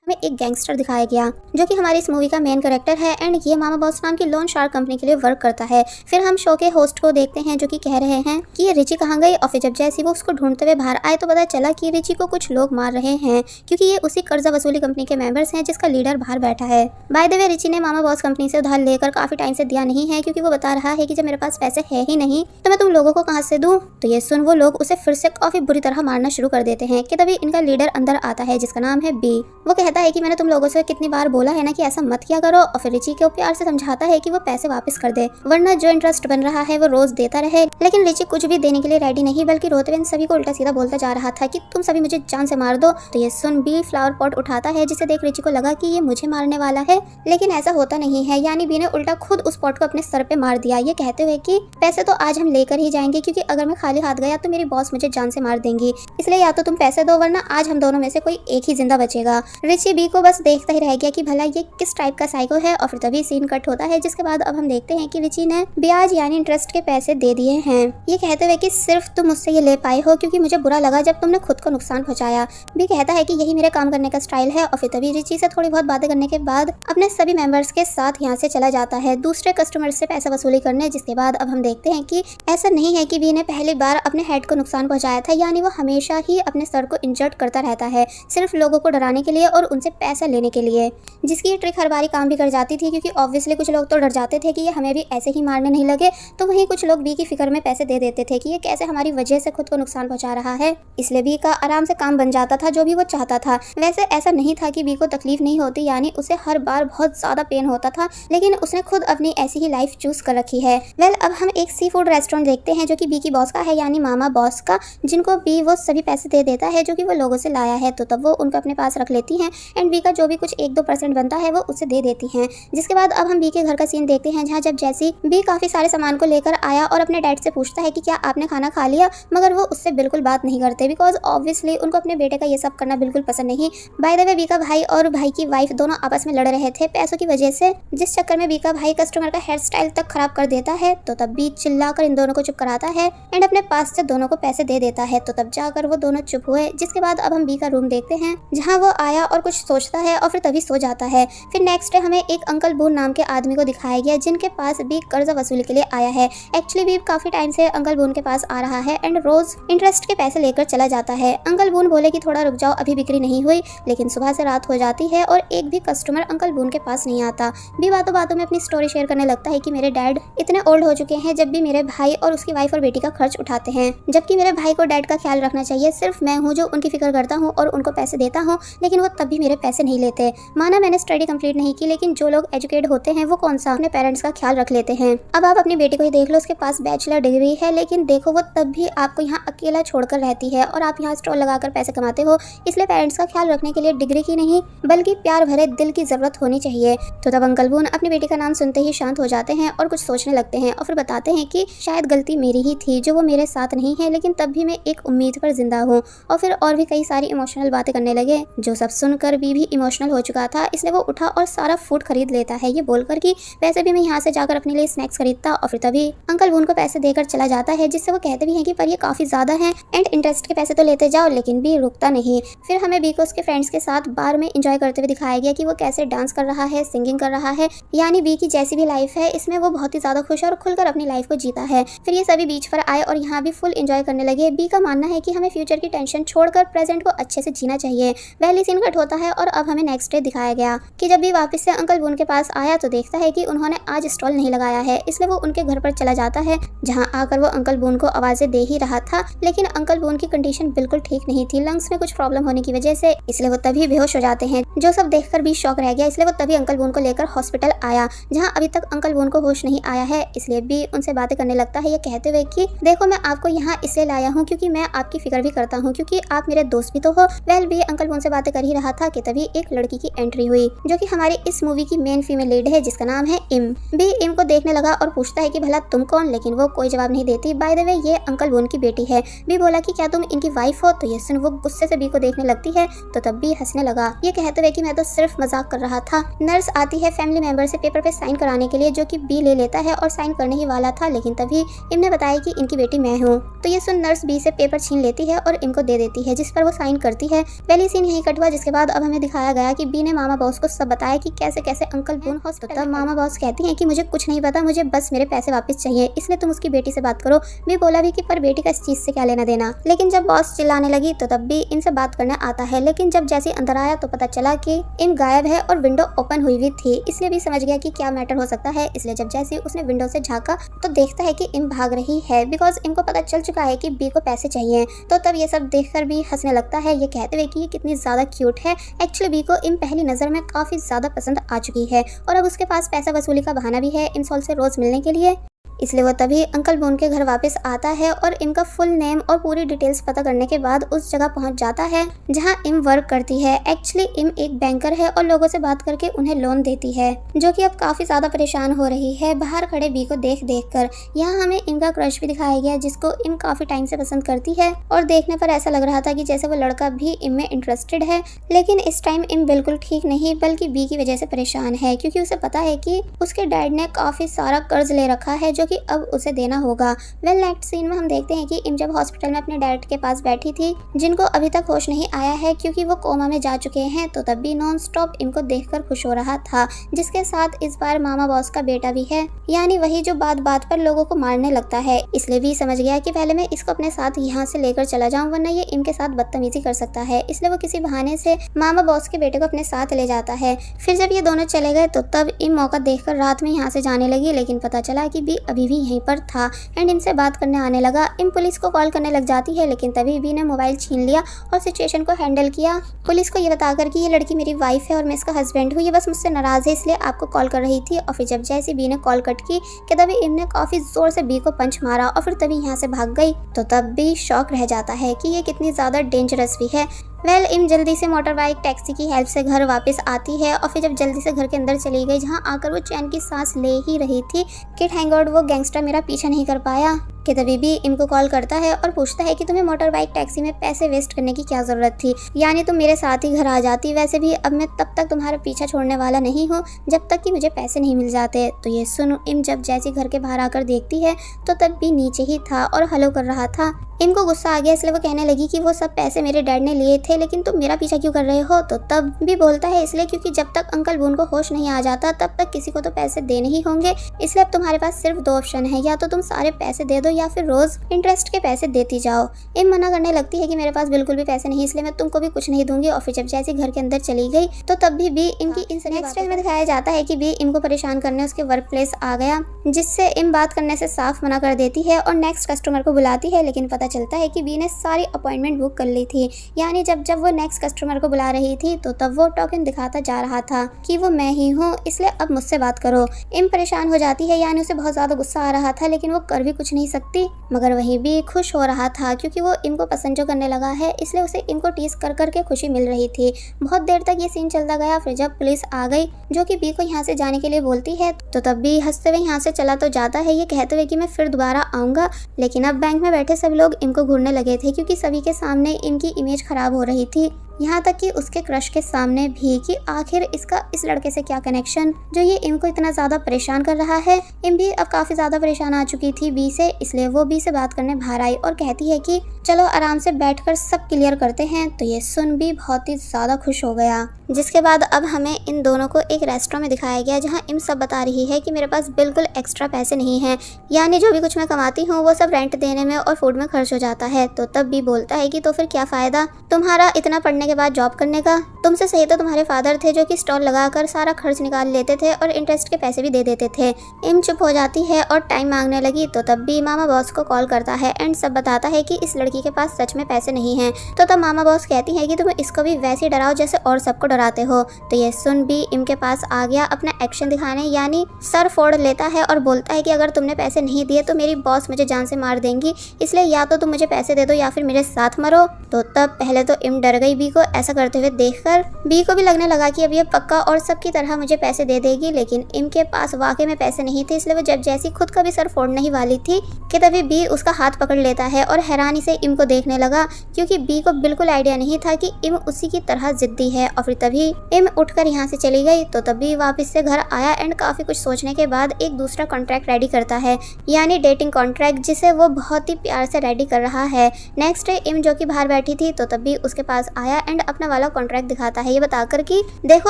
हमें एक गैंगस्टर दिखाया गया जो कि हमारी इस मूवी का मेन कैरेक्टर है एंड ये मामा बॉस नाम की लोन शार्क कंपनी के लिए वर्क करता है। फिर हम शो के होस्ट को देखते हैं जो कि कह रहे हैं कि ये रिची कहाँ गई और फिर जब जैसे वो उसको ढूंढते हुए बाहर आए तो पता चला कि रिची को कुछ लोग मार रहे हैं क्योंकि ये उसी कर्जा वसूली कंपनी के मेंबर्स हैं जिसका लीडर बाहर बैठा है। बाय द वे रिची ने मामा बॉस कंपनी से उधार लेकर काफी टाइम से दिया नहीं है क्योंकि वो बता रहा है कि जब मेरे पास पैसे है ही नहीं तो मैं तुम लोगों को कहाँ से दूं। तो ये सुन वो लोग उसे फिर से काफी बुरी तरह मारना शुरू कर देते हैं कि तभी इनका लीडर अंदर आता है जिसका नाम है बी। वो कहता है कि मैंने तुम लोगों से कितनी बार बोला है ना कि ऐसा मत किया करो और फिर रिची को प्यार से समझाता है कि वो पैसे वापस कर दे वरना जो इंटरेस्ट बन रहा है वो रोज देता रहे। लेकिन रिची कुछ भी देने के लिए रेडी नहीं बल्कि रोते हुए सभी को उल्टा सीधा बोलता जा रहा था कि तुम सभी मुझे जान से मार दो। तो ये सुन बी फ्लावर पॉट उठाता है जिसे देख रिची को लगा कि ये मुझे मारने वाला है लेकिन ऐसा होता नहीं है। यानी बी ने उल्टा खुद उस पॉट को अपने सर पे मार दिया ये कहते हुए कि पैसे तो आज हम लेकर ही जाएंगे क्योंकि अगर मैं खाली हाथ गया तो मेरी बॉस मुझे जान से मार देंगी, इसलिए या तो तुम पैसे दो वरना आज हम दोनों में से कोई एक ही जिंदा बचेगा। रिची बी को बस देखता ही रह गया कि भला ये किस टाइप का साइको है और फिर तभी सीन कट होता है जिसके बाद अब हम देखते हैं कि रिची ने ब्याज यानी इंटरेस्ट के पैसे दे दिए हैं ये कहते हुए कि सिर्फ तुम मुझसे ये ले पाए हो क्योंकि मुझे बुरा लगा जब तुमने खुद को नुकसान पहुंचाया। बी कहता है कि यही मेरे काम करने का स्टाइल है और फिर तभी रिची से थोड़ी बहुत बातें करने के बाद अपने सभी मेंबर्स के साथ यहाँ से चला जाता है दूसरे कस्टमर से पैसा वसूली करने। जिसके बाद अब हम देखते हैं कि ऐसा नहीं है कि बी ने पहली बार अपने हेड को नुकसान पहुंचाया था, यानी वो हमेशा ही अपने सर को इंजर्ड करता रहता है सिर्फ लोगों को डराने के लिए और उनसे पैसा लेने के लिए, जिसकी ये ट्रिक हर बारी काम भी कर जाती थी क्योंकि ऑब्वियसली कुछ लोग तो डर जाते थे कि ये हमें भी ऐसे ही मारने नहीं लगे, तो वहीं कुछ लोग बी की फिक्र में पैसे दे देते थे कि ये कैसे हमारी वजह से खुद को नुकसान पहुंचा रहा है। इसलिए बी का आराम से काम बन जाता था जो भी वो चाहता था। वैसे ऐसा नहीं था कि बी को तकलीफ नहीं होती, यानी उसे हर बार बहुत ज्यादा पेन होता था लेकिन उसने खुद अपनी ऐसी ही लाइफ चूज कर रखी है। वेल अब हम एक सी फूड रेस्टोरेंट देखते हैं जो कि बी की बॉस का है यानी मामा बॉस का, जिनको बी वो सभी पैसे दे देता है जो कि वो लोगों से लाया है। तो तब वो उनको अपने पास रख लेती हैं एंड बी का जो भी कुछ 1-2% बनता है वो उसे दे देती हैं। जिसके बाद अब हम बी के घर का सीन देखते हैं जहाँ जब जैसी बी काफी सारे सामान को लेकर आया और अपने डैड से पूछता है कि क्या आपने खाना खा लिया, मगर वो उससे बिल्कुल बात नहीं करते बिकॉज ऑब्वियसली उनको अपने बेटे का ये सब करना बिल्कुल पसंद नहीं। बाय द वे बी का भाई और भाई की वाइफ दोनों आपस में लड़ रहे थे पैसों की वजह से, जिस चक्कर में बी का भाई कस्टमर का हेयर स्टाइल तक खराब कर देता है। तो तब बी चिल्लाकर इन दोनों को चुप कराता है एंड अपने पास से दोनों को पैसे दे देता है। तो तब जाकर वो दोनों चुप हुए। जिसके बाद अब हम बी का रूम देखते हैं जहाँ वो आया और कुछ सोचता है और फिर तभी सो जाता है। फिर नेक्स्ट डे हमें एक अंकल बून नाम के आदमी को दिखाया गया जिनके पास बी कर्जा वसूली के लिए आया है। एक्चुअली बी काफी टाइम से अंकल बून के पास आ रहा है एंड रोज इंटरेस्ट के पैसे लेकर चला जाता है। अंकल बून बोले कि थोड़ा रुक जाओ अभी बिक्री नहीं हुई, लेकिन सुबह से रात हो जाती है और एक भी कस्टमर अंकल बून के पास नहीं आता। बी बातों बातों में अपनी स्टोरी शेयर करने लगता है कि मेरे डैड इतने ओल्ड हो चुके हैं जब भी मेरे भाई और उसकी वाइफ और बेटी का खर्च उठाते हैं, जबकि मेरे भाई को डैड का ख्याल रखना चाहिए। सिर्फ मैं हूँ जो उनकी फिक्र करता हूँ और उनको पैसे देता हूँ, लेकिन वो तब भी मेरे पैसे नहीं लेते। माना मैंने स्टडी कंप्लीट नहीं की, लेकिन जो लोग एजुकेट होते हैं वो कौन सा अपने पेरेंट्स का ख्याल रख लेते हैं। अब आप अपनी बेटी को ही देख लो, उसके पास बैचलर डिग्री है लेकिन देखो वो तब भी आपको यहाँ अकेला छोड़कर रहती है और आप यहाँ स्टॉल लगाकर पैसे कमाते हो। इसलिए पेरेंट्स का ख्याल रखने के लिए डिग्री की नहीं बल्कि प्यार भरे दिल की जरूरत होनी चाहिए। तो तब अंकल बून अपनी बेटी का नाम सुनते ही शांत हो जाते हैं और कुछ सोचने लगते हैं और फिर बताते हैं कि शायद गलती मेरी ही थी जो वो मेरे साथ नहीं है, लेकिन तब भी मैं एक उम्मीद पर जिंदा हूँ। और फिर और भी कई सारी इमोशनल बातें करने लगे जो सब सुनकर बी भी इमोशनल हो चुका था, इसलिए वो उठा और सारा फूड खरीद लेता है ये बोलकर कि वैसे भी मैं यहाँ से जाकर अपने लिए स्नैक्स खरीदता। और फिर तभी अंकल बून को पैसे देकर चला जाता है, जिससे वो कहते भी हैं कि पर ये काफी ज्यादा है एंड इंटरेस्ट के पैसे तो लेते जाओ, लेकिन बी रुकता नहीं। फिर हमें बी को उसके फ्रेंड्स के साथ बार में एंजॉय करते हुए दिखाया गया कि वो कैसे डांस कर रहा है, सिंगिंग कर रहा है, यानी बी की जैसी भी लाइफ है इसमें वो बहुत ही ज्यादा खुश और खुलकर अपनी लाइफ को जीता है। फिर ये सभी बीच पर आए और यहाँ भी फुल एंजॉय करने लगे। बी का मानना है कि हमें फ्यूचर की टेंशन छोड़कर प्रेजेंट को अच्छे से जीना चाहिए। पहली सीन कट होता है और अब हमें नेक्स्ट डे दिखाया गया कि जब बी वापस से अंकल बून के पास आया तो देखता है कि उन्होंने आज स्टॉल नहीं लगाया है, इसलिए वो उनके घर पर चला जाता है जहाँ आकर वो अंकल बून को आवाजें दे ही रहा था, लेकिन अंकल बून की कंडीशन बिल्कुल ठीक नहीं थी, लंग्स में कुछ प्रॉब्लम होने की वजह से, इसलिए वो तभी बेहोश हो जाते हैं। जो सब देखकर भी शॉक रह गया, इसलिए वो तभी अंकल बून को लेकर हॉस्पिटल आया जहाँ अभी तक अंकल बून को होश नहीं आया है। इसलिए बी उनसे बातें करने लगता है ये कहते हुए कि देखो मैं आपको यहाँ इसलिए लाया हूँ क्योंकि मैं आपकी फिक्र भी करता हूँ क्योंकि आप मेरे दोस्त भी तो हो। वेल बी अंकल बून से बातें कर ही रहा था कि तभी एक लड़की की एंट्री हुई जो कि हमारी इस मूवी की मेन फीमेल लीड है जिसका नाम है इम। बी इम को देखने लगा और पूछता है कि भला तुम कौन, लेकिन वो कोई जवाब नहीं देती। बाय द वे ये अंकल बून की बेटी है। बी बोला कि क्या तुम इनकी वाइफ हो, तो ये सुन वो गुस्से से बी को देखने लगती है। तो तब बी हंसने लगा ये कहते हुए कि मैं तो सिर्फ मजाक कर रहा था। नर्स आती है फैमिली मेंबर से पेपर पे साइन कराने के लिए जो कि बी ले लेता है और साइन करने ही वाला था, लेकिन तभी इम ने बताया कि इनकी बेटी मैं हूँ। तो ये सुन नर्स बी से पेपर छीन लेती है और इम को दे देती है, जिस पर वो साइन करती है। पहली सीन यही कट हुआ। जिसके बाद अब हमें दिखाया गया कि बी ने मामा बॉस को सब बताया कि कैसे कैसे अंकल बून हॉस्पिटल। तब मामा बॉस कहती हैं कि मुझे कुछ नहीं पता, मुझे बस मेरे पैसे वापस चाहिए, इसलिए तुम उसकी बेटी से बात करो। बी बोला भी कि पर बेटी का इस चीज से क्या लेना देना। लेकिन जब बॉस चिल्लाने लगी तो तब भी इनसे बात करने आता है, लेकिन जब जैसे अंदर आया तो पता चला कि इम गायब है और विंडो ओपन हुई हुई थी, इसलिए भी समझ गया कि क्या मैटर हो सकता है। इसलिए जब जैसे उसने विंडो से झांका तो देखता है कि इम भाग रही है, बिकॉज इनको पता चल चुका है कि बी को पैसे चाहिए। तो तब ये सब देखकर भी हंसने लगता है, ये कहते हुए कि ये कितनी ज्यादा क्यूट है। एक्चुअली बी को इम पहली नजर में काफी ज्यादा पसंद आ चुकी है और अब उसके पास पैसा वसूली का बहाना भी है इम सॉल से रोज मिलने के लिए। इसलिए वो तभी अंकल बून के घर वापस आता है और इनका फुल नेम और पूरी डिटेल्स पता करने के बाद उस जगह पहुंच जाता है जहां इम वर्क करती है। एक्चुअली इम एक बैंकर है और लोगों से बात करके उन्हें लोन देती है, जो कि अब काफी ज्यादा परेशान हो रही है बाहर खड़े बी को देख देख कर। यहाँ हमें इनका क्रश भी दिखाया गया जिसको इम काफी टाइम से पसंद करती है और देखने पर ऐसा लग रहा था कि जैसे वो लड़का भी इम में इंटरेस्टेड है। लेकिन इस टाइम इम बिल्कुल ठीक नहीं बल्कि बी की वजह से परेशान है, क्योंकि उसे पता है कि उसके डैड ने काफी सारा कर्ज ले रखा है जो कि अब उसे देना होगा। वेल नेक्स्ट सीन में हम देखते हैं कि इम जब हॉस्पिटल में अपने डैड के पास बैठी थी, जिनको अभी तक होश नहीं आया है क्योंकि वो कोमा में जा चुके हैं, तो तब भी नॉन स्टॉप इम को देखकर खुश हो रहा था, जिसके साथ इस बार मामा बॉस का बेटा भी है, यानी वही जो बात बात पर लोगों को मारने लगता है। इसलिए भी समझ गया कि पहले मैं इसको अपने साथ यहाँ से लेकर चला जाऊँ, वरना ये इम के साथ बदतमीजी कर सकता है। इसलिए वो किसी बहाने से मामा बॉस के बेटे को अपने साथ ले जाता है। फिर जब ये दोनों चले गए तो तब इम मौका देखकर रात में यहाँ से जाने लगी, लेकिन पता चला कि बी अभी भी यहीं पर था एंड इनसे बात करने आने लगा। इम पुलिस को कॉल करने लग जाती है, लेकिन तभी बी ने मोबाइल छीन लिया और सिचुएशन को हैंडल किया, पुलिस को ये बताकर कि ये लड़की मेरी वाइफ है और मैं इसका हस्बैंड हूँ, ये बस मुझसे नाराज है इसलिए आपको कॉल कर रही थी। और फिर जब जैसे बी ने कॉल कट की कि तभी इम ने काफी जोर से बी को पंच मारा और फिर तभी यहाँ से भाग गई। तो तब भी शॉक रह जाता है कि ये कितनी ज्यादा डेंजरस भी है। वेल इम जल्दी से मोटर बाइक टैक्सी की हेल्प से घर वापस आती है और फिर जब जल्दी से घर के अंदर चली गई, जहां आकर वो चैन की सांस ले ही रही थी कि थैंक गॉड वो गैंगस्टर मेरा पीछा नहीं कर पाया, कि तभी भी इम को कॉल करता है और पूछता है कि तुम्हें मोटर बाइक टैक्सी में पैसे वेस्ट करने की क्या जरूरत थी, यानी तुम मेरे साथ ही घर आ जाती। वैसे भी अब मैं तब तक तुम्हारा पीछा छोड़ने वाला नहीं हूँ जब तक कि मुझे पैसे नहीं मिल जाते। तो ये सुन इम जब जैसी घर के बाहर आकर देखती है तो तब भी नीचे ही था और हेलो कर रहा था। इनको गुस्सा आ गया, इसलिए वो कहने लगी कि वो सब पैसे मेरे डैड ने लिए थे, लेकिन तुम मेरा पीछा क्यों कर रहे हो। तो तब भी बोलता है इसलिए क्योंकि जब तक अंकल बून को होश नहीं आ जाता तब तक किसी को तो पैसे देने ही होंगे, इसलिए अब तुम्हारे पास सिर्फ दो ऑप्शन है, या तो तुम सारे पैसे दे दो या फिर रोज इंटरेस्ट के पैसे देती जाओ। इम मना करने लगती है कि मेरे पास बिल्कुल भी पैसे नहीं, इसलिए मैं तुमको भी कुछ नहीं दूंगी। और फिर जब जैसे घर के अंदर चली गई तो तब भी इम की नेक्स्ट टाइम में दिखाया जाता है कि बी इम को परेशान करने उसके वर्क प्लेस आ गया, जिससे इम बात करने से साफ मना कर देती है और नेक्स्ट कस्टमर को बुलाती है। लेकिन पता चलता है कि बी ने सारी अपॉइंटमेंट बुक कर ली थी, यानी जब वो नेक्स्ट कस्टमर को बुला रही थी तो तब वो टोकन दिखाता जा रहा था कि वो मैं ही हूँ, इसलिए अब मुझसे बात करो। इम परेशान हो जाती है, यानी उसे बहुत ज्यादा गुस्सा आ रहा था, लेकिन वो कर भी कुछ नहीं सकती। मगर वही भी खुश हो रहा था क्योंकि वो इम को पसंद जो करने लगा है, इसलिए उसे इम को टीज कर करके खुशी मिल रही थी। बहुत देर तक ये सीन चलता गया। फिर जब पुलिस आ गई जो कि बी को यहाँ से जाने के लिए बोलती है, तो तब भी हंसते हुए यहाँ से चला तो जाता है, ये कहते हुए कि मैं फिर दोबारा आऊंगा। लेकिन अब बैंक में बैठे सब लोग इम को घूरने लगे थे क्योंकि सभी के सामने इनकी इमेज खराब हो रही थी, यहाँ तक कि उसके क्रश के सामने भी, कि आखिर इसका इस लड़के से क्या कनेक्शन जो ये इम को इतना ज्यादा परेशान कर रहा है। इम भी अब काफी ज्यादा परेशान आ चुकी थी बी से, इसलिए वो बी से बात करने बाहर आई और कहती है कि चलो आराम से बैठकर सब क्लियर करते हैं। तो ये सुन भी बहुत ही ज्यादा खुश हो गया। जिसके बाद अब हमें इन दोनों को एक रेस्टोरेंट में दिखाया गया जहाँ इम सब बता रही है कि मेरे पास बिल्कुल एक्स्ट्रा पैसे नहीं हैं, यानी जो भी कुछ मैं कमाती हूँ वो सब रेंट देने में और फूड में खर्च हो जाता है। तो तब भी बोलता है कि तो फिर क्या फायदा तुम्हारा इतना पढ़ने के बाद जॉब करने का, तुमसे सही तो तुम्हारे फादर थे जो कि स्टॉल लगाकर सारा खर्च निकाल लेते थे और इंटरेस्ट के पैसे भी दे देते थे। इम चुप हो जाती है और टाइम मांगने लगी। तो तब भी मामा बॉस को कॉल करता है एंड सब बताता है कि इस लड़की के पास सच में पैसे नहीं हैं। तो तब मामा बॉस कहती है कि तुम इसको भी वैसे डराओ जैसे और सबको डराते हो। तो ये सुन भी इम के पास आ गया अपना एक्शन दिखाने, यानी सर फोड़ लेता है और बोलता है कि अगर तुमने पैसे नहीं दिए तो मेरी बॉस मुझे जान से मार देंगी, इसलिए या तो तुम मुझे पैसे दे दो या फिर मेरे साथ मरो। तो तब पहले तो इम डर गई बी को ऐसा करते हुए देखकर। बी को भी लगने लगा कि अब ये पक्का और सबकी तरह मुझे पैसे दे देगी, लेकिन इम के पास वाकई में पैसे नहीं थे, इसलिए वो जब जैसी खुद का भी सर फोड़ने ही वाली थी कि तभी बी उसका हाथ पकड़ लेता है और हैरानी से इम को देखने लगा, क्योंकि बी को बिल्कुल आइडिया नहीं था कि इम उसी की तरह जिद्दी है। और फिर तभी इम उठकर यहाँ से चली गई। तो तभी वापस से घर आया एंड काफी कुछ सोचने के बाद एक दूसरा कॉन्ट्रैक्ट रेडी करता है, यानी डेटिंग कॉन्ट्रैक्ट, जिसे वो बहुत ही प्यार से रेडी कर रहा है। नेक्स्ट डे इम जो कि बाहर बैठी थी तो तभी उसके पास आया एंड अपना वाला कॉन्ट्रैक्ट दिखाता है, ये बताकर कि देखो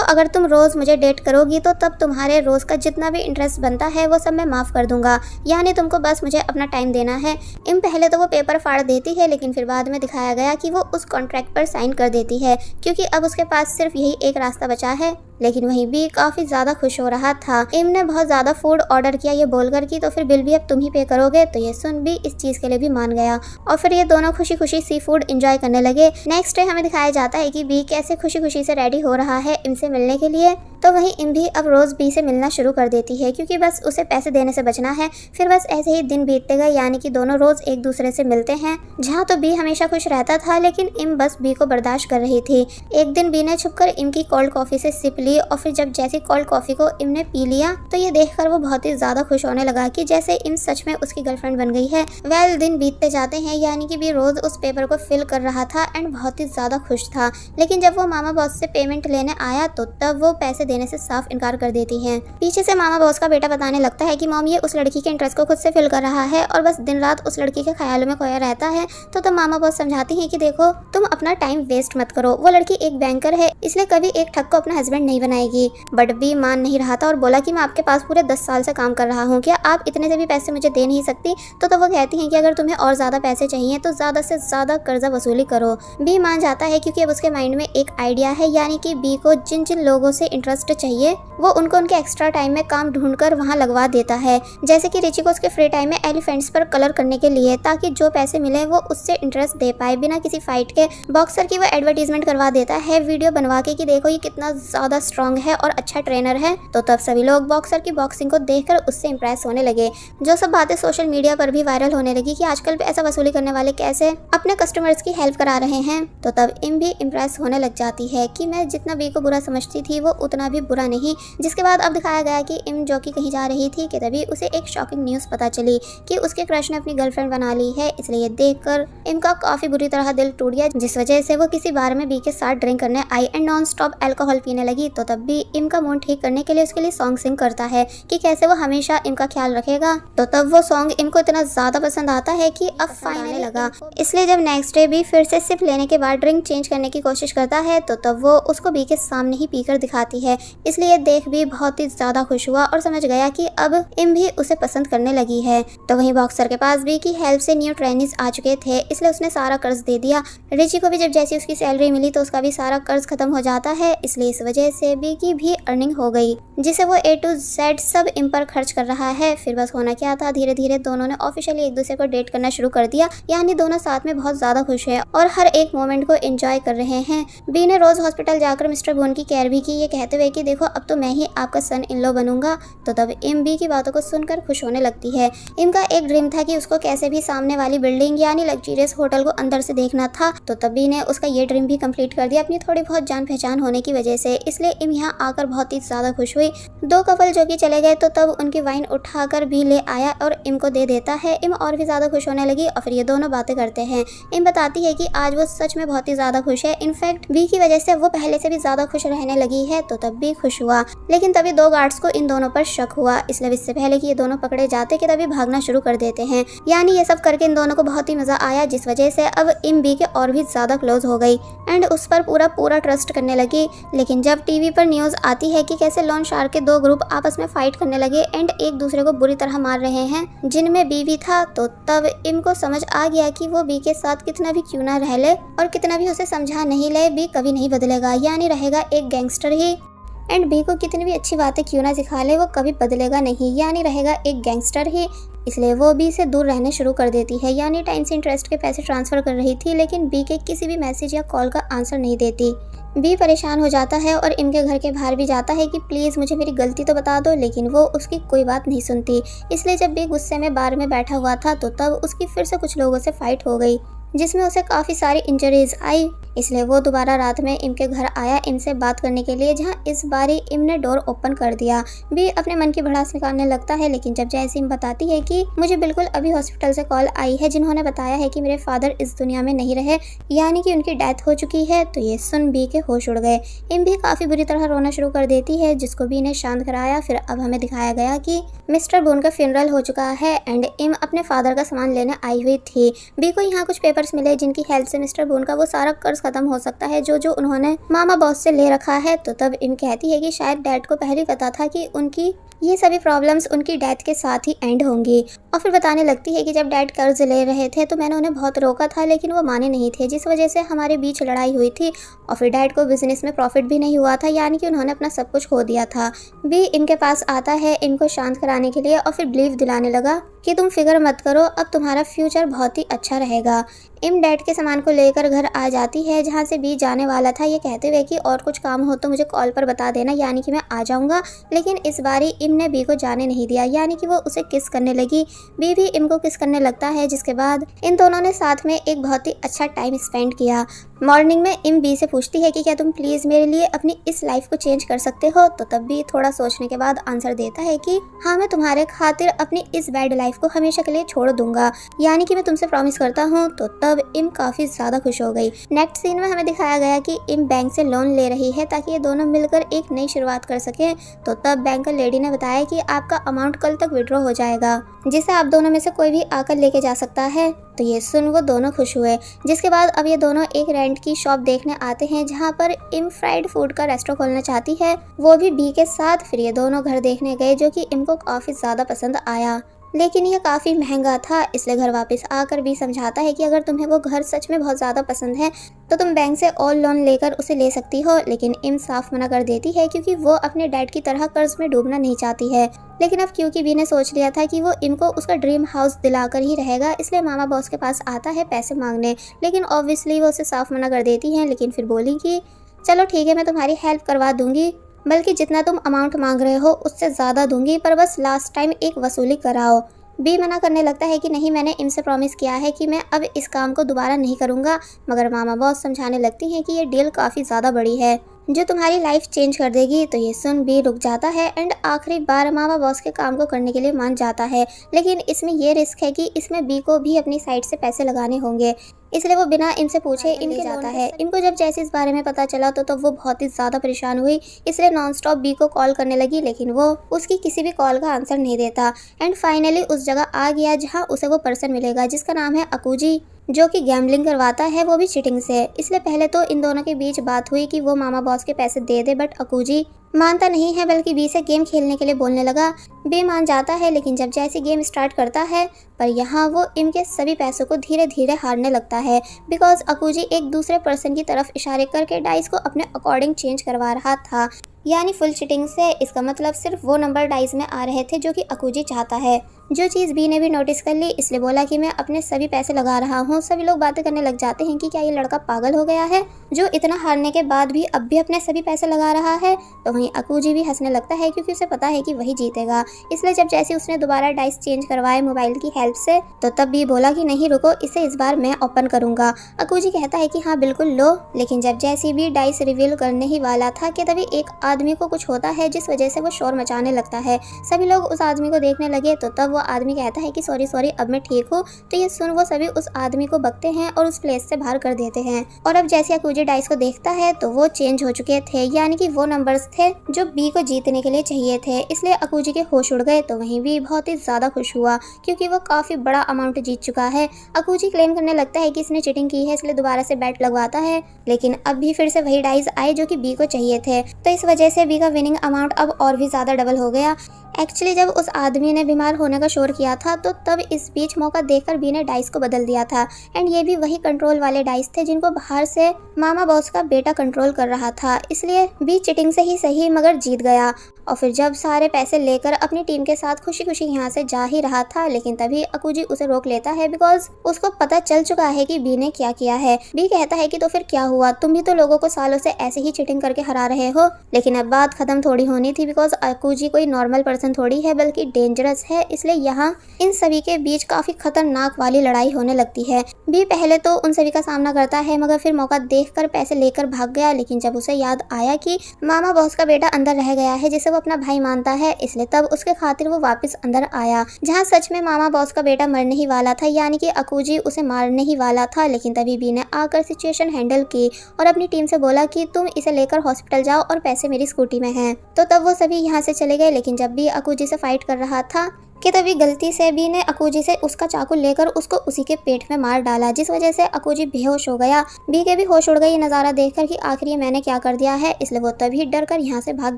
अगर तुम रोज मुझे डेट करोगी तो तब तुम्हारे रोज का जितना भी इंटरेस्ट बनता है वो सब मैं माफ कर दूंगा, यानी तुमको बस मुझे अपना टाइम देना है। इम पहले तो वो पेपर फाड़ देती है, लेकिन फिर बाद में दिखाया गया कि वो उस कॉन्ट्रैक्ट पर साइन कर देती है, क्योंकि अब उसके पास सिर्फ यही एक रास्ता बचा है। लेकिन वहीं भी काफी ज्यादा खुश हो रहा था। इम ने बहुत ज्यादा फूड ऑर्डर किया ये बोलकर कि तो फिर बिल भी अब तुम ही पे करोगे। तो ये सुन भी इस चीज के लिए भी मान गया और फिर ये दोनों खुशी खुशी सी फूड एंजॉय करने लगे। नेक्स्ट डे हमें दिखाया जाता है कि बी कैसे खुशी खुशी से रेडी हो रहा है इम से मिलने के लिए। तो वहीं इम भी अब रोज बी से मिलना शुरू कर देती है, क्योंकि बस उसे पैसे देने से बचना है। फिर बस ऐसे ही दिन बीतते गए, यानी कि दोनों रोज एक दूसरे से मिलते हैं। जहाँ तो बी हमेशा खुश रहता था, लेकिन इम बस बी को बर्दाश्त कर रही थी। एक दिन बी ने छुपकर इम की कोल्ड कॉफी से सिप ली और फिर जब जैसी कोल्ड कॉफी को इम ने पी लिया तो ये देखकर वो बहुत ही ज्यादा खुश होने लगा कि जैसे इम सच में उसकी गर्लफ्रेंड बन गई है। वेल दिन बीतते जाते हैं, यानी कि बी रोज उस पेपर को फिल कर रहा था एंड बहुत ही ज्यादा खुश था। लेकिन जब वो मामा बॉस से पेमेंट लेने आया तो तब वो पैसे देने से साफ इनकार कर देती है। पीछे से मामा बॉस का बेटा बताने लगता है कि मॉम ये उस लड़की के इंटरेस्ट को खुद से फिल कर रहा है और बस दिन रात उस लड़की के ख्यालों में खोया रहता है। तो तब मामा बॉस समझाती हैं कि देखो तुम अपना टाइम वेस्ट मत करो, वो लड़की एक बैंकर है, इसलिए कभी एक ठग को अपना हस्बैंड नहीं बनाएगी। बट बी मान नहीं रहा था और बोला कि मैं आपके पास पूरे 10 साल से काम कर रहा हूँ, क्या आप इतने से भी पैसे मुझे दे नहीं सकती? तो तब वो कहती हैं कि अगर तुम्हें और ज्यादा पैसे चाहिए तो ज्यादा से ज्यादा कर्जा वसूली करो। बी मान जाता है क्योंकि अब उसके माइंड में एक आइडिया है, यानी कि बी को जिन जिन लोगों से इंटरेस्ट चाहिए वो उनको उनके एक्स्ट्रा टाइम में काम ढूंढकर वहाँ लगवा देता है। जैसे कि रिची को उसके फ्री टाइम में एलिफेंट्स पर कलर करने के लिए, ताकि जो पैसे मिले वो उससे इंटरेस्ट दे पाए बिना किसी फाइट के। बॉक्सर की वो एडवर्टीजमेंट करवा देता है वीडियो बनवा के कि देखो ये कितना ज्यादा स्ट्रांग है और अच्छा ट्रेनर है। तो तब सभी लोग बॉक्सर की बॉक्सिंग को देखकर उससे इंप्रेस होने लगे। जो सब बातें सोशल मीडिया पर भी वायरल होने लगी कि आजकल पैसा वसूली करने वाले कैसे अपने कस्टमर्स की हेल्प करा रहे हैं। तो तब इम भी इंप्रेस होने लग जाती है कि मैं जितना बी को बुरा समझती थी वो उतना भी बुरा नहीं। जिसके बाद अब दिखाया गया कि इम जो कि कहीं जा रही थी कि तभी उसे एक शॉकिंग न्यूज़ पता चली कि उसके क्रश ने अपनी गर्लफ्रेंड बना ली है। इसलिए देखकर इम का काफी बुरी तरह दिल टूट गया, जिस वजह से वो किसी बार में बी के साथ ड्रिंक करने आई एंड नॉन स्टॉप अल्कोहल पीने लगी। तो तब भी इम का मूड ठीक करने के लिए उसके लिए सॉन्ग सिंग करता है कि कैसे वो हमेशा इम का ख्याल रखेगा। तो तब वो सॉन्ग इम को इतना ज्यादा पसंद आता है कि अब फाइनली लगा। इसलिए जब नेक्स्ट डे भी फिर से सिप लेने के बाद ड्रिंक चेंज करने की कोशिश करता है तो तब वो उसको बी के सामने ही पीकर दिखाती है। इसलिए देख भी बहुत ही ज्यादा खुश हुआ और समझ गया कि अब इम भी उसे पसंद करने लगी है। तो वहीं बॉक्सर के पास बी की हेल्प से न्यू ट्रेनिज आ चुके थे, इसलिए उसने सारा कर्ज दे दिया। रिची को भी जब जैसी उसकी सैलरी मिली तो उसका भी सारा कर्ज खत्म हो जाता है, इसलिए इस वजह से बी की भी अर्निंग हो गई, जिसे वो A to Z सब इम पर खर्च कर रहा है। फिर बस होना क्या था, धीरे धीरे दोनों ने ऑफिशियली एक दूसरे को डेट करना शुरू कर दिया, यानी दोनों साथ में बहुत ज्यादा खुश है और हर एक मोमेंट को एंजॉय कर रहे हैं। बी ने रोज हॉस्पिटल जाकर मिस्टर बून की केयर भी की, ये कहते हुए कि देखो अब तो मैं ही आपका सन इन लॉ बनूंगा। तो तब इम बी की बातों को सुनकर खुश होने लगती है। इम का एक ड्रीम था कि उसको कैसे भी सामने वाली बिल्डिंग यानी लग्जरियस होटल को अंदर से देखना था। तो तब बी ने उसका ये ड्रीम भी कंप्लीट कर दिया अपनी थोड़ी बहुत जान पहचान होने की वजह से। इसलिए इम यहाँ आकर बहुत ही ज्यादा खुश हुई। दो कपल जो कि चले गए तो तब उनकी वाइन उठाकर भी ले आया और इम को दे देता है। इम और भी ज्यादा खुश होने लगी और फिर ये दोनों बातें करते हैं। इम बताती है कि आज वो सच में बहुत ही ज्यादा खुश है, इनफैक्ट बी की वजह से वो पहले से भी ज्यादा खुश रहने लगी है। तो तब भी खुश हुआ, लेकिन तभी दो गार्ड्स को इन दोनों पर शक हुआ, इसलिए इससे पहले कि ये दोनों पकड़े जाते कि तभी भागना शुरू कर देते हैं। यानी ये सब करके इन दोनों को बहुत ही मजा आया, जिस वजह से अब इम बी के और भी ज्यादा क्लोज हो गई एंड उस पर पूरा ट्रस्ट करने लगी। लेकिन जब टीवी पर न्यूज आती है कि कैसे लोन शार्क के दो ग्रुप आपस में फाइट करने लगे एंड एक दूसरे को बुरी तरह मार रहे हैं, जिनमें बी भी था, तो तब इम को समझ आ गया कि वो बी के साथ कितना भी क्यों ना रह ले और कितना भी उसे समझा नहीं ले, बी कभी नहीं बदलेगा, यानी रहेगा एक गैंगस्टर ही। एंड बी को कितनी भी अच्छी बातें क्यों ना सिखा ले, वो कभी बदलेगा नहीं, यानी रहेगा एक गैंगस्टर ही। इसलिए वो बी से दूर रहने शुरू कर देती है, यानी टाइम से इंटरेस्ट के पैसे ट्रांसफर कर रही थी, लेकिन बी के किसी भी मैसेज या कॉल का आंसर नहीं देती। बी परेशान हो जाता है और इनके घर के बाहर भी जाता है कि प्लीज़ मुझे मेरी गलती तो बता दो, लेकिन वो उसकी कोई बात नहीं सुनती। इसलिए जब बी गुस्से में बार में बैठा हुआ था तो तब उसकी फिर से कुछ लोगों से फाइट हो गई, जिसमें उसे काफ़ी सारी इंजरीज आई। इसलिए वो दोबारा रात में इम के घर आया इम से बात करने के लिए, जहाँ इस बारी इम ने डोर ओपन कर दिया। बी अपने मन की भड़ास निकालने लगता है, लेकिन जब जैसी इम बताती है कि मुझे बिल्कुल अभी हॉस्पिटल से कॉल आई है जिन्होंने बताया है कि मेरे फादर इस दुनिया में नहीं रहे, यानी कि उनकी डेथ हो चुकी है, तो ये सुन बी के होश उड़ गए। इम भी काफ़ी बुरी तरह रोना शुरू कर देती है, जिसको बी ने शांत कराया। फिर अब हमें दिखाया गया कि मिस्टर बोन का फ्यूनरल हो चुका है एंड इम अपने फादर का सामान लेने आई हुई थी। बी को यहाँ कुछ पेपर्स मिले जिनकी हेल्प से मिस्टर बोन का वो सारा कर्ज खत्म हो सकता है जो उन्होंने मामा बॉस से ले रखा है। तो तब इम कहती है कि शायद डैड को पहले पता था कि उनकी ये सभी प्रॉब्लम्स उनकी डेथ के साथ ही एंड होंगी। और फिर बताने लगती है कि जब डैड कर्ज ले रहे थे तो मैंने उन्हें बहुत रोका था, लेकिन वो माने नहीं थे, जिस वजह से हमारे बीच लड़ाई हुई थी। और फिर डैड को बिजनेस में प्रॉफिट भी नहीं हुआ था, यानी कि उन्होंने अपना सब कुछ खो दिया था। बी इनके पास आता है इनको शांत कराने के लिए और फिर बिलीव दिलाने लगा कि तुम फिक्र मत करो, अब तुम्हारा फ्यूचर बहुत ही अच्छा रहेगा। इम डैड के सामान को लेकर घर आ जाती है, जहाँ से बी जाने वाला था, ये कहते हुए कि और कुछ काम हो तो मुझे कॉल पर बता देना, यानी कि मैं आ जाऊंगा। लेकिन इस बारी इम ने बी को जाने नहीं दिया, यानी कि वो उसे किस करने लगी। बी भी इम को किस करने लगता है, जिसके बाद इन दोनों ने साथ में एक बहुत ही अच्छा टाइम स्पेंड किया। मॉर्निंग में इम बी से पूछती है कि क्या तुम प्लीज़ मेरे लिए अपनी इस लाइफ को चेंज कर सकते हो। तो तब भी थोड़ा सोचने के बाद आंसर देता है कि हाँ, मैं तुम्हारे खातिर अपनी इस बैड लाइफ को हमेशा के लिए छोड़ दूंगा, यानी कि मैं तुमसे प्रॉमिस करता हूँ। तो तब इम काफ़ी ज़्यादा खुश हो गई। नेक्स्ट सीन में हमें दिखाया गया कि इम बैंक से लोन ले रही है ताकि ये दोनों मिलकर एक नई शुरुआत कर सकें। तो तब बैंकर लेडी ने बताया कि आपका अमाउंट कल तक विड्रॉ हो जाएगा, जिसे आप दोनों में से कोई भी आकर लेके जा सकता है। तो ये सुन वो दोनों खुश हुए, जिसके बाद अब ये दोनों एक रेंट की शॉप देखने आते हैं, जहाँ पर इम फ्राइड फूड का रेस्टोरेंट खोलना चाहती है, वो भी बी के साथ। फिर ये दोनों घर देखने गए, जो कि इम को काफ़ी ज़्यादा पसंद आया, लेकिन यह काफ़ी महंगा था। इसलिए घर वापस आकर भी समझाता है कि अगर तुम्हें वो घर सच में बहुत ज़्यादा पसंद है तो तुम बैंक से और लोन लेकर उसे ले सकती हो। लेकिन इम साफ मना कर देती है, क्योंकि वो अपने डैड की तरह कर्ज में डूबना नहीं चाहती है। लेकिन अब क्योंकि बी ने सोच लिया था कि वो इम को उसका ड्रीम हाउस दिलाकर ही रहेगा, इसलिए मामा बॉस के पास आता है पैसे मांगने। लेकिन ऑब्वियसली वो उसे साफ मना कर देती हैं, लेकिन फिर बोली कि चलो ठीक है, मैं तुम्हारी हेल्प करवा दूंगी, बल्कि जितना तुम अमाउंट मांग रहे हो उससे ज़्यादा दूंगी, पर बस लास्ट टाइम एक वसूली कराओ। बी मना करने लगता है कि नहीं, मैंने इनसे प्रॉमिस किया है कि मैं अब इस काम को दोबारा नहीं करूँगा। मगर मामा बॉस समझाने लगती हैं कि ये डील काफ़ी ज़्यादा बड़ी है, जो तुम्हारी लाइफ चेंज कर देगी। तो ये सुन बी रुक जाता है एंड आखिरी बार मामा बॉस के काम को करने के लिए मान जाता है। लेकिन इसमें ये रिस्क है कि इसमें बी को भी अपनी साइड से पैसे लगाने होंगे, इसलिए वो बिना इनसे पूछे इनके जाता है। इनको जब जैसे इस बारे में पता चला तो वो बहुत ही ज़्यादा परेशान हुई, इसलिए नॉनस्टॉप बी को कॉल करने लगी, लेकिन वो उसकी किसी भी कॉल का आंसर नहीं देता। एंड फाइनली उस जगह आ गया जहाँ उसे वो पर्सन मिलेगा जिसका नाम है अकूजी, जो कि गैम्बलिंग करवाता है, वो भी चीटिंग से। इसलिए पहले तो इन दोनों के बीच बात हुई कि वो मामा बॉस के पैसे दे दे, बट अकूजी मानता नहीं है, बल्कि बी से गेम खेलने के लिए बोलने लगा। बी मान जाता है, लेकिन जब जैसे गेम स्टार्ट करता है, पर यहाँ वो इनके सभी पैसों को धीरे धीरे हारने लगता है, बिकॉज अकूजी एक दूसरे पर्सन की तरफ इशारे करके डाइस को अपने अकॉर्डिंग चेंज करवा रहा था, यानी फुल चीटिंग से। इसका मतलब सिर्फ वो नंबर डाइस में आ रहे थे जो कि अकूजी चाहता है, जो चीज़ बी ने भी नोटिस कर ली। इसलिए बोला कि मैं अपने सभी पैसे लगा रहा हूँ। सभी लोग बातें करने लग जाते हैं कि क्या ये लड़का पागल हो गया है, जो इतना हारने के बाद भी अब भी अपने सभी पैसे लगा रहा है। तो वहीं अकूजी भी हंसने लगता है, क्योंकि उसे पता है कि वही जीतेगा। इसलिए जब जैसे उसने दोबारा डाइस चेंज करवाए मोबाइल की हेल्प से, तो तब भी बोला कि नहीं रुको, इसे इस बार मैं ओपन करूंगा। अकूजी कहता है कि हाँ बिल्कुल लो। लेकिन जब जैसे भी डाइस रिवील करने ही वाला था कि तभी एक आदमी को कुछ होता है, जिस वजह से वो शोर मचाने लगता है। सभी लोग उस आदमी को देखने लगे, तो तब वो आदमी कहता है कि सॉरी अब मैं ठीक हूँ। तो ये सुन वो सभी उस आदमी को बकते हैं और उस प्लेस से बाहर कर देते हैं। और अब जैसे अकूजी डाइस को देखता है तो वो चेंज हो चुके थे, यानी कि वो नंबर्स थे जो बी को जीतने के लिए चाहिए थे। इसलिए अकूजी के होश उड़ गए। तो वहीं भी बहुत ही ज्यादा खुश हुआ, क्योंकि वो काफी बड़ा अमाउंट जीत चुका है। अकूजी क्लेम करने लगता है कि इसने चीटिंग की है, इसलिए दोबारा से बैट लगवाता है, लेकिन अब भी फिर से वही डाइस आए जो कि बी को चाहिए थे। तो इस वजह से बी का विनिंग अमाउंट अब और भी ज्यादा डबल हो गया। एक्चुअली जब उस आदमी ने बीमार होने का शोर किया था, तो तब इस बीच मौका देखकर बी ने डाइस को बदल दिया था। एंड ये भी वही कंट्रोल वाले डाइस थे जिनको बाहर से मामा बॉस का बेटा कंट्रोल कर रहा था। इसलिए बी चीटिंग से ही सही मगर जीत गया। और फिर जब सारे पैसे लेकर अपनी टीम के साथ खुशी खुशी यहाँ से जा ही रहा था, लेकिन तभी अकूजी उसे रोक लेता है, बिकॉज उसको पता चल चुका है कि बी ने क्या किया है। बी कहता है कि तो फिर क्या हुआ, तुम भी तो लोगों को सालों से ऐसे ही चीटिंग करके हरा रहे हो। लेकिन अब बात खत्म थोड़ी होनी थी, बिकॉज अकूजी कोई नॉर्मल पर्सन सिचुएशन थोड़ी है बल्कि डेंजरस है, इसलिए यहाँ इन सभी के बीच काफी खतरनाक वाली लड़ाई होने लगती है। बी पहले तो उन सभी का सामना करता है मगर फिर मौका देखकर पैसे लेकर भाग गया, लेकिन जब उसे याद आया कि मामा बॉस का बेटा अंदर रह गया है जिसे वो अपना भाई मानता है, इसलिए तब उसके खातिर वो वापस अंदर आया, जहाँ सच में मामा बॉस का बेटा मरने ही वाला था, यानी कि अकूजी उसे मारने ही वाला था। लेकिन तभी बी ने आकर सिचुएशन हैंडल की और अपनी टीम से बोला कि तुम इसे लेकर हॉस्पिटल जाओ और पैसे मेरी स्कूटी में हैं। तो तब वो सभी यहाँ से चले गए। लेकिन जब भी अकूजी से फाइट कर रहा था कि तभी गलती से बी ने अकूजी से उसका चाकू लेकर उसको उसी के पेट में मार डाला, जिस वजह से अकूजी बेहोश हो गया। बी के भी होश उड़ गई ये नज़ारा देखकर कि आखिर ये मैंने क्या कर दिया है, इसलिए वो तभी डर कर यहाँ से भाग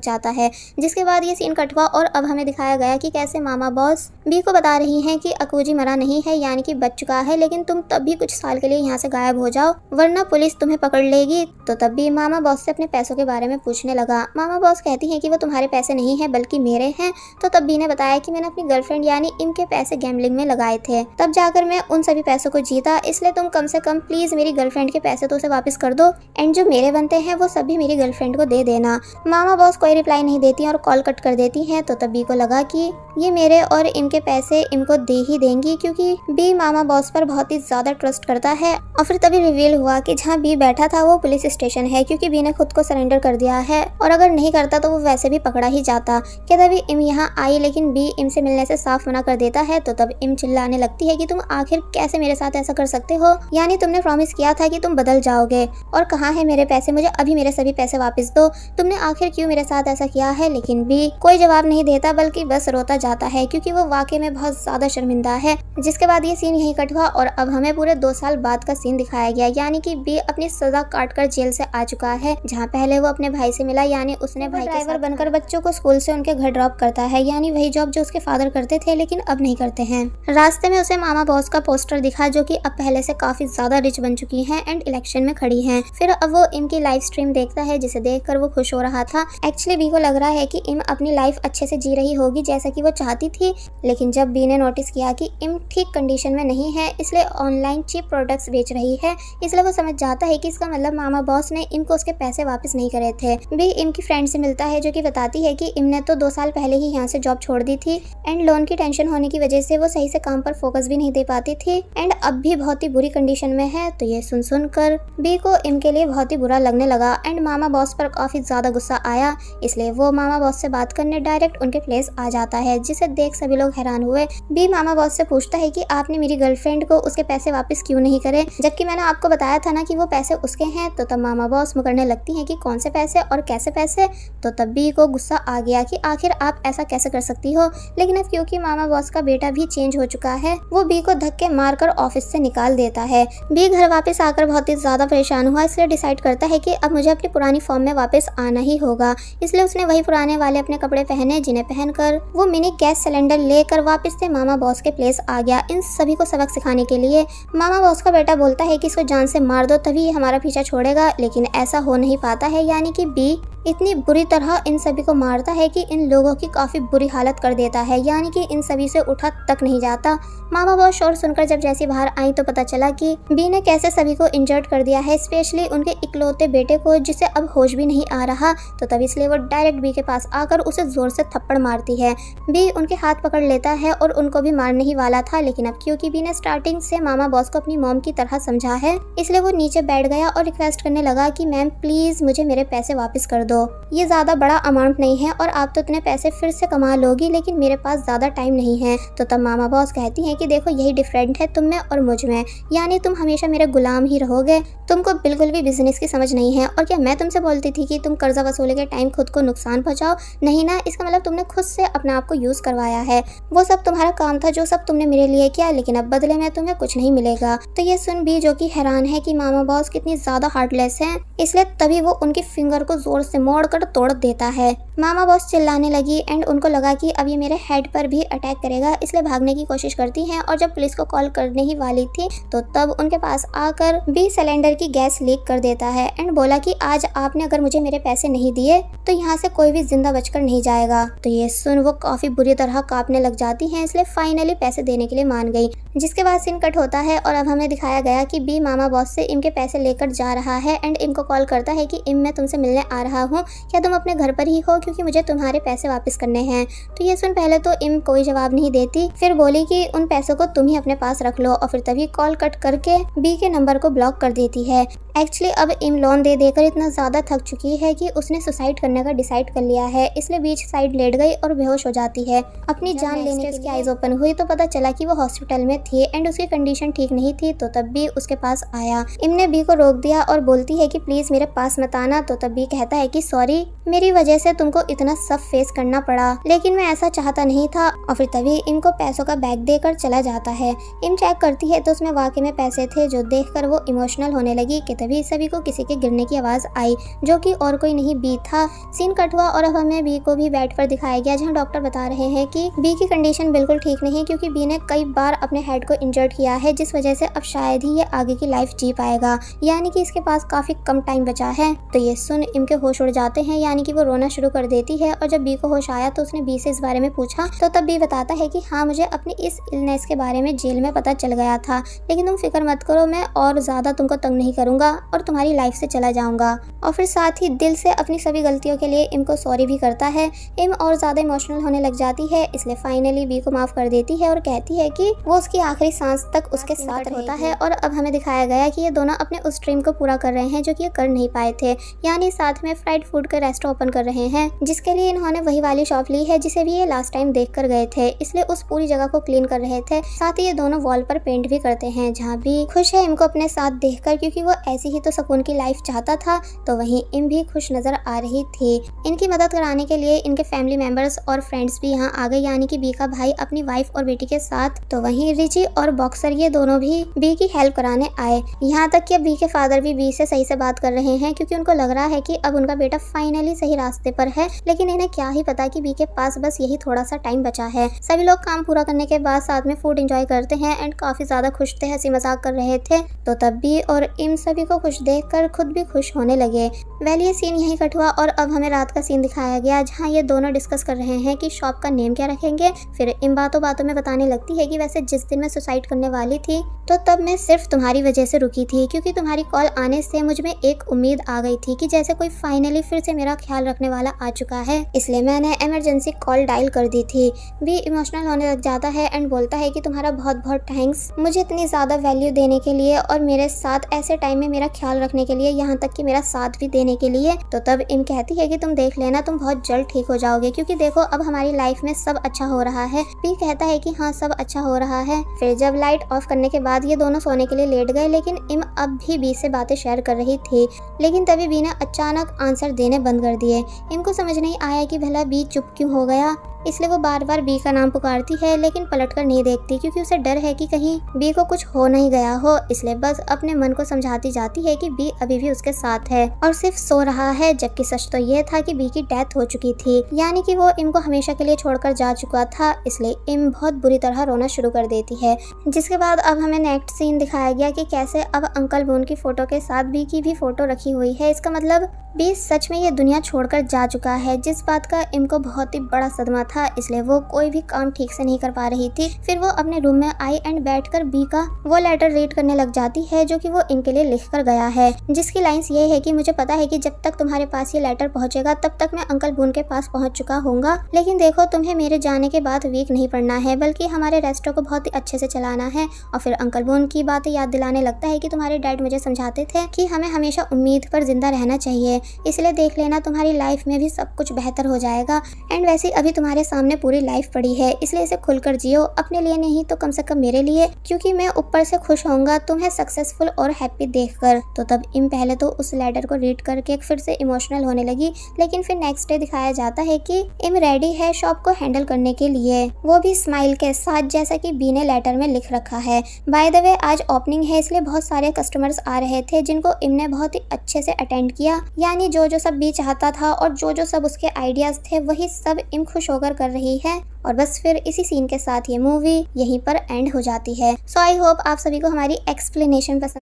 जाता है। जिसके बाद ये सीन कट हुआ और अब हमें दिखाया गया कि कैसे मामा बॉस बी को बता रही हैं कि अकूजी मरा नहीं है, यानी कि बच चुका है, लेकिन तुम तब भी कुछ साल के लिए यहाँ से गायब हो जाओ वरना पुलिस तुम्हें पकड़ लेगी। तो तब भी मामा बॉस से अपने पैसों के बारे में पूछने लगा। मामा बॉस कहती हैं कि वो तुम्हारे पैसे नहीं है बल्कि मेरे हैं। तो तब बी ने बताया कि मैंने अपनी गर्लफ्रेंड यानी इनके पैसे गैम्बलिंग में लगाए थे, तब जाकर मैं उन सभी पैसों को जीता, इसलिए तुम कम से कम प्लीज मेरी गर्लफ्रेंड के पैसे तो उसे वापस कर दो एंड जो मेरे बनते हैं वो सभी मेरी गर्लफ्रेंड को दे देना। मामा बॉस कोई रिप्लाई नहीं देती और कॉल कट कर देती हैं। तो तब बी को लगा कि ये मेरे और इनके पैसे इनको दे ही देंगी, क्योंकि बी मामा बॉस पर बहुत ही ज्यादा ट्रस्ट करता है। और फिर तभी रिवील हुआ कि जहाँ बी बैठा था वो पुलिस स्टेशन है, क्योंकि बी ने खुद को सरेंडर कर दिया है और अगर नहीं करता तो वो वैसे भी पकड़ा ही जाता। क्या तभी इम यहाँ आई, लेकिन बी इम से मिलने से साफ मना कर देता है। तो तब इम चिल्लाने लगती है कि तुम आखिर कैसे मेरे साथ ऐसा कर सकते हो, यानी तुमने प्रॉमिस किया था कि तुम बदल जाओगे और कहाँ है मेरे पैसे, मुझे अभी मेरे सभी पैसे वापस दो, तुमने आखिर क्यों मेरे साथ ऐसा किया है। लेकिन बी कोई जवाब नहीं देता बल्कि बस रोता जाता है, क्योंकि वो वाकई में बहुत ज्यादा शर्मिंदा है। जिसके बाद ये सीन यहीं कट हुआ और अब हमें पूरे 2 साल बाद का सीन दिखाया गया, यानी कि बी अपनी सजा काटकर जेल से आ चुका है, जहाँ पहले वो अपने भाई से मिला, यानी उसने भाई ड्राइवर बनकर बच्चों को स्कूल से उनके घर ड्रॉप करता है, यानी वही जॉब जो उसके फादर करते थे लेकिन अब नहीं करते हैं। रास्ते में उसे मामा बॉस का पोस्टर दिखा जो कि अब पहले से काफी ज्यादा रिच बन चुकी हैं एंड इलेक्शन में खड़ी हैं। फिर अब वो इम की लाइव स्ट्रीम देखता है, जिसे देखकर वो खुश हो रहा था। एक्चुअली बी को लग रहा है कि इम अपनी लाइफ अच्छे से जी रही होगी जैसा कि वो चाहती थी, लेकिन जब बी ने नोटिस किया कि इम ठीक कंडीशन में नहीं है, इसलिए ऑनलाइन चीप प्रोडक्ट्स बेच रही है, इसलिए वो समझ जाता है कि इसका मतलब मामा बॉस ने इम को उसके पैसे वापस नहीं करे थे। बी इम की फ्रेंड से मिलता है जो कि बताती है कि इम ने तो 2 साल पहले ही यहाँ से जॉब छोड़ दी थी एंड लोन की टेंशन होने की वजह से वो सही से काम पर फोकस भी नहीं दे पाती थी एंड अब भी बहुत ही बुरी कंडीशन में है। तो ये सुनकर बी को इम के लिए बहुत ही बुरा लगने लगा एंड मामा बॉस पर काफी ज्यादा गुस्सा आया, इसलिए वो मामा बॉस से बात करने डायरेक्ट उनके प्लेस आ जाता है, जिसे देख सभी लोग हैरान हुए। बी मामा बॉस से पूछता है कि आपने मेरी गर्लफ्रेंड को उसके पैसे वापस क्यों नहीं करे, जबकि मैंने आपको बताया था ना कि वो पैसे उसके हैं। तो तब मामा बॉस मुकरने लगती हैं कि कौन से पैसे और कैसे पैसे। तो तब बी को गुस्सा आ गया कि आखिर आप ऐसा कैसे कर सकती हो, लेकिन अब क्योंकि मामा बॉस का बेटा भी चेंज हो चुका है, वो बी को धक्के मारकर ऑफिस से निकाल देता है। बी घर वापस आकर बहुत ही ज्यादा परेशान हुआ, इसलिए डिसाइड करता है कि अब मुझे अपनी पुरानी फॉर्म में वापस आना ही होगा। इसलिए उसने वही पुराने वाले अपने कपड़े पहने, जिन्हें पहनकर वो मिनी गैस सिलेंडर लेकर वापस से मामा बॉस के प्लेस आ गया इन सभी को सबक सिखाने के लिए। मामा बॉस का बेटा बोलता है कि इसको जान से मार दो तभी ये हमारा पीछा छोड़ेगा, लेकिन ऐसा हो नहीं पाता है, यानी कि बी इतनी बुरी तरह इन सभी को मारता है कि इन लोगों की काफी बुरी हालत कर देता है, यानी कि इन सभी से उठा तक नहीं जाता। मामा बॉस शोर सुनकर जब जैसी बाहर आई तो पता चला कि बी ने कैसे सभी को इंजर्ड कर दिया है, स्पेशली उनके इकलौते बेटे को जिसे अब होश भी नहीं आ रहा। तो तब इसलिए वो डायरेक्ट बी के पास आकर उसे जोर से थप्पड़ मारती है। बी उनके हाथ पकड़ लेता है और उनको भी मारने ही वाला था, लेकिन अब क्योंकि बी ने स्टार्टिंग से मामा बॉस को अपनी मॉम की तरह समझा है, इसलिए वो नीचे बैठ गया और रिक्वेस्ट करने लगा कि मैम प्लीज मुझे मेरे पैसे वापस कर दो, ये ज्यादा बड़ा अमाउंट नहीं है और आप तो इतने पैसे फिर से कमा लोगी, लेकिन मेरे पास ज्यादा टाइम नहीं है। तो तब मामा बॉस कहती हैं कि देखो यही डिफरेंट है तुम में और मुझ में, यानी तुम हमेशा मेरे गुलाम ही रहोगे, तुमको बिल्कुल भी बिजनेस की समझ नहीं है। और क्या मैं तुमसे बोलती थी कि तुम कर्जा वसूली के टाइम खुद को नुकसान पहुंचाओ, नहीं ना, इसका मतलब तुमने खुद से अपने आप को यूज करवाया है, वो सब तुम्हारा काम था जो सब तुमने मेरे लिए किया, लेकिन अब बदले में तुम्हें कुछ नहीं मिलेगा। तो ये सुन भी जो कि हैरान है कि मामा बॉस कितनी ज्यादा हार्टलेस है, इसलिए तभी वो उनकी फिंगर को जोर से मोड़कर तोड़ देता है। मामा बॉस चिल्लाने लगी एंड उनको लगा कि अब ये मेरे हेड पर भी अटैक करेगा, इसलिए भागने की कोशिश करती हैं और जब पुलिस को कॉल करने ही वाली थी तो तब उनके पास आकर बी सिलेंडर की गैस लीक कर देता है एंड बोला कि आज आपने अगर मुझे मेरे पैसे नहीं दिए तो यहाँ से कोई भी जिंदा बचकर नहीं जाएगा। तो ये सुन वो काफी बुरी तरह कांपने लग जाती हैं, इसलिए फाइनली पैसे देने के लिए मान गई। जिसके बाद सीन कट होता है और अब हमें दिखाया गया कि बी मामा बॉस से इनके पैसे लेकर जा रहा है एंड इनको कॉल करता है कि इम मैं तुमसे मिलने आ रहा हूँ, क्या तुम अपने घर पर ही हो, क्योंकि मुझे तुम्हारे पैसे वापस करने हैं। तो ये सुन पहले तो इम कोई जवाब नहीं देती, फिर बोली कि उन पैसों को तुम ही अपने पास रख लो, और फिर तभी कॉल कट करके बी के नंबर को ब्लॉक कर देती है। एक्चुअली अब इम लोन दे देकर इतना ज़्यादा थक चुकी है कि उसने सुसाइड करने का डिसाइड कर लिया है, इसलिए बीच साइड लेट गई और बेहोश हो जाती है। अपनी जान लेने के उसकी आइज ओपन हुई तो पता चला कि वो हॉस्पिटल में थी एंड उसकी कंडीशन ठीक नहीं थी। तो तब भी उसके पास आया। इम ने बी को रोक दिया और बोलती है कि प्लीज मेरे पास मत आना। तो तब बी कहता है कि सॉरी, मेरी वजह से तुमको इतना सब फेस करना पड़ा, लेकिन मैं ऐसा चाहता नहीं था। और फिर तभी इम को पैसों का बैग देकर चला जाता है। इम चेक करती है तो उसमें वाकई में पैसे थे, जो देखकर वो इमोशनल होने लगी कि तभी सभी को किसी के गिरने की आवाज आई, जो कि और कोई नहीं बी था। सीन कट हुआ और अब हमें बी को भी बेड पर दिखाया गया, जहां डॉक्टर बता रहे हैं कि बी की कंडीशन बिल्कुल ठीक नहीं, क्योंकि बी ने कई बार अपने हेड को इंजर्ड किया है, जिस वजह से अब शायद ही ये आगे की लाइफ जी पाएगा, यानी कि इसके पास काफी कम टाइम बचा है। तो ये सुन इम के होश उड़ जाते हैं, यानी कि वो रोना शुरू कर देती है। और जब बी को होश आया तो उसने बी से इस बारे में पूछा, तो तब बी बताता है कि हाँ, मुझे अपनी इस इलनेस के बारे में जेल में पता चल गया था, लेकिन तुम फिक्र मत करो, मैं और ज्यादा तुमको तंग नहीं करूंगा और तुम्हारी लाइफ से चला जाऊंगा। और फिर साथ ही दिल से अपनी सभी गलतियों के लिए इम को सॉरी भी करता है। इम और ज्यादा इमोशनल होने लग जाती है, इसलिए फाइनली बी को माफ कर देती है और कहती है कि वो उसकी आखिरी सांस तक उसके साथ होता है। और अब हमें दिखाया गया कि ये दोनों अपने उस ड्रीम को पूरा कर रहे हैं जो कि ये कर नहीं पाए थे, यानी साथ में फ्राइड फूड का रेस्टोरेंट ओपन कर रहे हैं, जिसके लिए इन्होंने वही वाली शॉप ली है जिसे भी ये लास्ट टाइम देख कर गए थे, इसलिए उस पूरी जगह को क्लीन कर रहे थे। साथ ही ये दोनों वॉल पर पेंट भी करते हैं, जहाँ भी खुश है इनको अपने साथ देखकर, क्योंकि वो ऐसी ही तो सुकून की लाइफ चाहता था। तो वहीं इम भी खुश नजर आ रही थी। इनकी मदद कराने के लिए इनके फैमिली मेंबर्स और फ्रेंड्स भी यहाँ आ गए, यानी कि बी का भाई अपनी वाइफ और बेटी के साथ। तो वहीं रिची और बॉक्सर ये दोनों भी बी की हेल्प कराने आए। यहाँ तक कि बी के फादर भी बी से सही से बात कर रहे हैं, क्योंकि उनको लग रहा है कि अब उनका बेटा फाइनली सही रास्ते पर है, लेकिन इन्हें क्या ही पता कि बी के पास बस यही थोड़ा सा टाइम बचा है। सभी लोग काम पूरा करने के बाद साथ में फूड एंजॉय करते हैं एंड काफी ज्यादा खुश थे, हंसी मजाक कर रहे थे। तो तब बी और इम सभी को खुश देखकर खुद भी खुश होने लगे। वेल ये सीन यहीं कट हुआ और अब हमें रात का सीन दिखाया गया, जहाँ ये दोनों डिस्कस कर रहे हैं कि शॉप का नेम क्या रखेंगे। फिर इम बातों बातों में बताने लगती है कि वैसे जिस दिन मैं सुसाइड करने वाली थी तो तब मैं सिर्फ तुम्हारी वजह से रुकी थी, क्योंकि तुम्हारी कॉल आने से मुझ में एक उम्मीद आ गई थी कि जैसे कोई फाइनली फिर से मेरा ख्याल रखने वाला आ चुका है, इसलिए मैंने इमरजेंसी कॉल डायल कर दी थी। भी इमोशनल होने लग जाता है एंड बोलता है कि तुम्हारा बहुत बहुत थैंक्स मुझे इतनी ज्यादा वैल्यू देने के लिए और मेरे साथ ऐसे टाइम में मेरा ख्याल रखने के लिए, यहाँ तक कि मेरा साथ भी देने के लिए। तो तब इम कहती है कि तुम देख लेना, तुम बहुत जल्द ठीक हो जाओगे, क्योंकि देखो अब हमारी लाइफ में सब अच्छा हो रहा है। भी कहता है कि हाँ, सब अच्छा हो रहा है। फिर जब लाइट ऑफ करने के बाद ये दोनों सोने के लिए लेट गए, लेकिन इम अब भी बी से बातें शेयर कर रही थी, लेकिन तभी बी ने अचानक आंसर देने बंद कर दिए। इम को समझ नहीं आया कि भला बी चुप क्यों हो गया, इसलिए वो बार बार बी का नाम पुकारती है, लेकिन पलटकर नहीं देखती, क्योंकि उसे डर है कि कहीं बी को कुछ हो नहीं गया हो, इसलिए बस अपने मन को समझाती जाती है कि बी अभी भी उसके साथ है और सिर्फ सो रहा है, जबकि सच तो ये था कि बी की डेथ हो चुकी थी, यानी कि वो इम को हमेशा के लिए छोड़कर जा चुका था। इसलिए इम बहुत बुरी तरह रोना शुरू कर देती है, जिसके बाद अब हमें नेक्स्ट सीन दिखाया गया कि कैसे अब अंकल बून की फोटो के साथ बी की भी फोटो रखी हुई है। इसका मतलब बी सच में ये दुनिया छोड़कर जा चुका है, जिस बात का इम को बहुत ही बड़ा सदमा था, इसलिए वो कोई भी काम ठीक से नहीं कर पा रही थी। फिर वो अपने रूम में आई एंड बैठकर बी का वो लेटर रीड करने लग जाती है, जो कि वो इनके लिए लिख कर गया है, जिसकी लाइंस ये है कि मुझे पता है कि जब तक तुम्हारे पास ये लेटर पहुंचेगा तब तक मैं अंकल बून के पास पहुंच चुका होऊंगा, लेकिन देखो तुम्हें मेरे जाने के बाद वीक नहीं पड़ना है, बल्कि हमारे रेस्टोरेंट को बहुत ही अच्छे से चलाना है। और फिर अंकल बून की बातें याद दिलाने लगता है कि तुम्हारे डैड मुझे समझाते थे कि हमें हमेशा उम्मीद पर जिंदा रहना चाहिए, इसलिए देख लेना तुम्हारी लाइफ में भी सब कुछ बेहतर हो जाएगा। एंड वैसे अभी तुम्हारे सामने पूरी लाइफ पड़ी है, इसलिए इसे खुलकर जियो, अपने लिए नहीं तो कम से कम मेरे लिए, क्योंकि मैं ऊपर से खुश होऊंगा तुम्हें सक्सेसफुल और हैप्पी देखकर। तो तब इम पहले तो उस लेटर को रीड करके फिर से इमोशनल होने लगी, लेकिन फिर नेक्स्ट डे दिखाया जाता है कि इम रेडी है शॉप को हैंडल करने के लिए, वो भी स्माइल के साथ, जैसा कि बी ने लेटर में लिख रखा है। बाय द वे आज ओपनिंग है, इसलिए बहुत सारे कस्टमर्स आ रहे थे, जिनको इम ने बहुत ही अच्छे से अटेंड किया, यानी जो जो सब बी चाहता था और जो जो सब उसके आइडियाज थे वही सब इम खुश होकर कर रही है। और बस फिर इसी सीन के साथ ये मूवी यहीं पर एंड हो जाती है। सो आई होप आप सभी को हमारी एक्सप्लेनेशन पसंद